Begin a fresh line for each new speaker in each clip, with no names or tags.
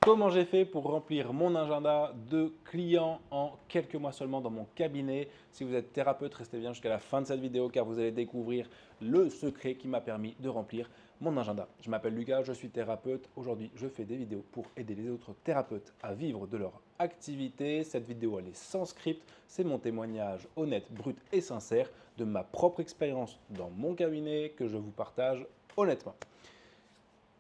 Comment j'ai fait pour remplir mon agenda de clients en quelques mois seulement dans mon cabinet? Si vous êtes thérapeute, restez bien jusqu'à la fin de cette vidéo car vous allez découvrir le secret qui m'a permis de remplir mon agenda. Je m'appelle Lucas, je suis thérapeute. Aujourd'hui, je fais des vidéos pour aider les autres thérapeutes à vivre de leur activité. Cette vidéo, elle est sans script. C'est mon témoignage honnête, brut et sincère de ma propre expérience dans mon cabinet que je vous partage honnêtement.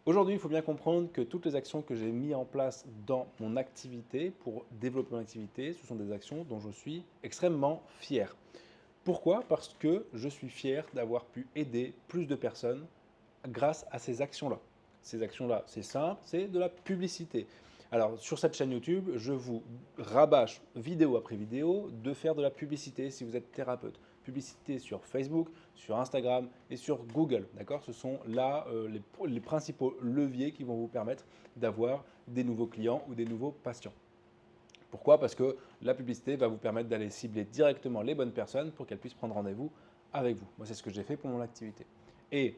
Aujourd'hui, il faut bien comprendre que toutes les actions que j'ai mises en place dans mon activité pour développer mon activité, ce sont des actions dont je suis extrêmement fier. Pourquoi? Parce que je suis fier d'avoir pu aider plus de personnes grâce à ces actions-là. Ces actions-là, c'est simple, c'est de la publicité. Alors, sur cette chaîne YouTube, je vous rabâche vidéo après vidéo de faire de la publicité si vous êtes thérapeute. Publicité sur Facebook, sur Instagram et sur Google. D'accord? Ce sont là les principaux leviers qui vont vous permettre d'avoir des nouveaux clients ou des nouveaux patients. Pourquoi? Parce que la publicité va vous permettre d'aller cibler directement les bonnes personnes pour qu'elles puissent prendre rendez-vous avec vous. Moi, c'est ce que j'ai fait pour mon activité. Et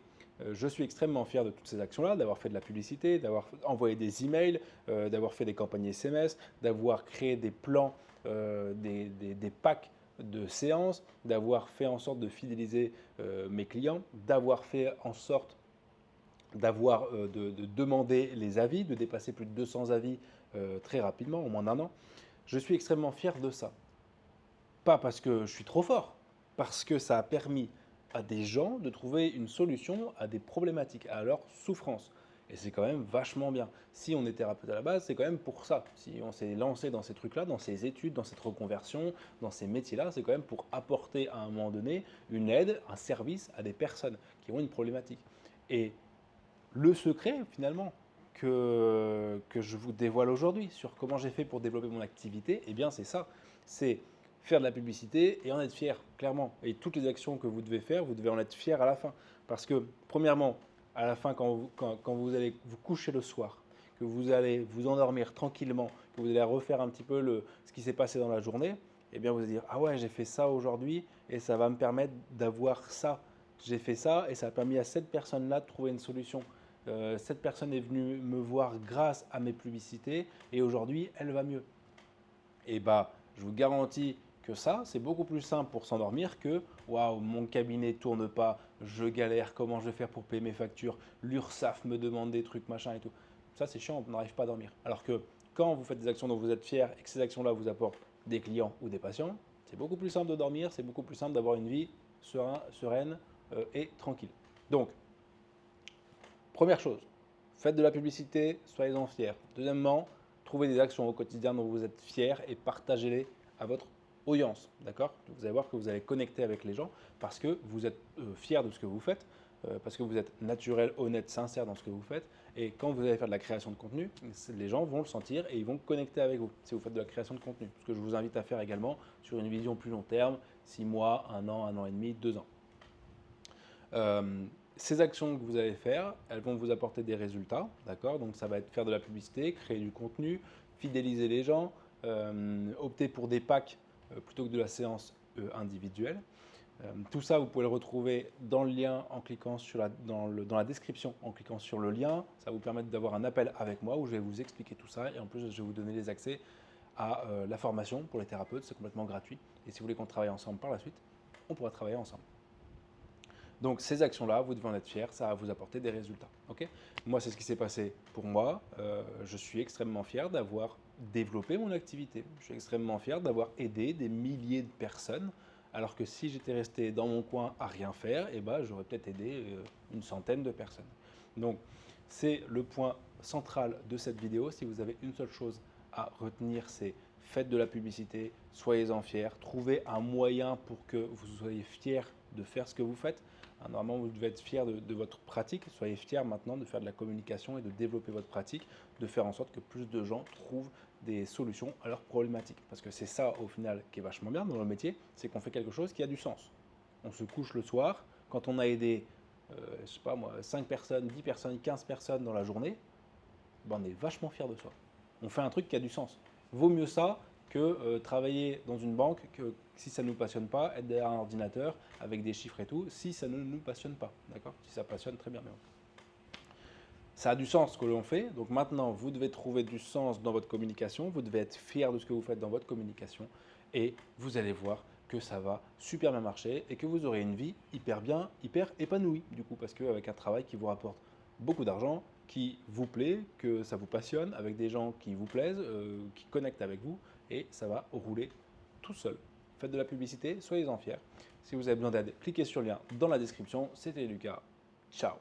je suis extrêmement fier de toutes ces actions-là, d'avoir fait de la publicité, d'avoir envoyé des emails, d'avoir fait des campagnes SMS, d'avoir créé des plans, des packs de séances, d'avoir fait en sorte de fidéliser mes clients, d'avoir fait en sorte de demander les avis, de dépasser plus de 200 avis très rapidement, en moins d'un an. Je suis extrêmement fier de ça. Pas parce que je suis trop fort, parce que ça a permis à des gens de trouver une solution à des problématiques, à leurs souffrances. Et c'est quand même vachement bien. Si on est thérapeute à la base, c'est quand même pour ça. Si on s'est lancé dans ces trucs-là, dans ces études, dans cette reconversion, dans ces métiers-là, c'est quand même pour apporter à un moment donné une aide, un service à des personnes qui ont une problématique. Et le secret, finalement, que je vous dévoile aujourd'hui sur comment j'ai fait pour développer mon activité, eh bien, c'est ça. C'est faire de la publicité et en être fier, clairement. Et toutes les actions que vous devez faire, vous devez en être fier à la fin. Parce que, premièrement, à la fin, quand vous allez vous coucher le soir, que vous allez vous endormir tranquillement, que vous allez refaire un petit peu ce qui s'est passé dans la journée, eh bien, vous allez dire, ah ouais, j'ai fait ça aujourd'hui et ça va me permettre d'avoir ça. J'ai fait ça et ça a permis à cette personne-là de trouver une solution. Cette personne est venue me voir grâce à mes publicités et aujourd'hui, elle va mieux. Et bah, je vous garantis que ça, c'est beaucoup plus simple pour s'endormir que waouh, mon cabinet tourne pas, je galère, comment je vais faire pour payer mes factures, l'URSSAF me demande des trucs, machin et tout. Ça, c'est chiant, on n'arrive pas à dormir. Alors que quand vous faites des actions dont vous êtes fier et que ces actions-là vous apportent des clients ou des patients, c'est beaucoup plus simple de dormir, c'est beaucoup plus simple d'avoir une vie sereine et tranquille. Donc, première chose, faites de la publicité, soyez-en fiers. Deuxièmement, trouvez des actions au quotidien dont vous êtes fiers et partagez-les à votre audience. D'accord? Vous allez voir que vous allez connecter avec les gens parce que vous êtes fiers de ce que vous faites, parce que vous êtes naturel, honnête, sincère dans ce que vous faites. Et quand vous allez faire de la création de contenu, les gens vont le sentir et ils vont connecter avec vous si vous faites de la création de contenu. Ce que je vous invite à faire également sur une vision plus long terme, 6 mois, 1 an et demi, 2 ans. Ces actions que vous allez faire, elles vont vous apporter des résultats, d'accord? Donc ça va être faire de la publicité, créer du contenu, fidéliser les gens, opter pour des packs plutôt que de la séance individuelle. Tout ça, vous pouvez le retrouver dans le lien en cliquant dans la description, en cliquant sur le lien. Ça va vous permettre d'avoir un appel avec moi où je vais vous expliquer tout ça et en plus je vais vous donner les accès à la formation pour les thérapeutes, c'est complètement gratuit. Et si vous voulez qu'on travaille ensemble par la suite, on pourra travailler ensemble. Donc ces actions-là, vous devez en être fiers, ça va vous apporter des résultats. Okay, moi, c'est ce qui s'est passé pour moi. Je suis extrêmement fier d'avoir développé mon activité. Je suis extrêmement fier d'avoir aidé des milliers de personnes, alors que si j'étais resté dans mon coin à rien faire, eh ben, j'aurais peut-être aidé une centaine de personnes. Donc c'est le point central de cette vidéo. Si vous avez une seule chose à retenir, c'est faites de la publicité, soyez-en fiers, trouvez un moyen pour que vous soyez fiers de faire ce que vous faites. Normalement, vous devez être fier de votre pratique. Soyez fiers maintenant de faire de la communication et de développer votre pratique, de faire en sorte que plus de gens trouvent des solutions à leurs problématiques. Parce que c'est ça, au final, qui est vachement bien dans le métier, c'est qu'on fait quelque chose qui a du sens. On se couche le soir, quand on a aidé, je sais pas moi, 5 personnes, 10 personnes, 15 personnes dans la journée, ben on est vachement fier de soi. On fait un truc qui a du sens. Vaut mieux ça que travailler dans une banque, que si ça ne nous passionne pas, être derrière un ordinateur avec des chiffres et tout, si ça ne nous passionne pas. D'accord? Si ça passionne, très bien. Mais bon. Ça a du sens ce que l'on fait. Donc maintenant, vous devez trouver du sens dans votre communication. Vous devez être fier de ce que vous faites dans votre communication. Et vous allez voir que ça va super bien marcher et que vous aurez une vie hyper bien, hyper épanouie du coup. Parce qu'avec un travail qui vous rapporte beaucoup d'argent, qui vous plaît, que ça vous passionne, avec des gens qui vous plaisent, qui connectent avec vous, et ça va rouler tout seul. Faites de la publicité, soyez-en fiers. Si vous avez besoin d'aide, cliquez sur le lien dans la description. C'était Lucas. Ciao.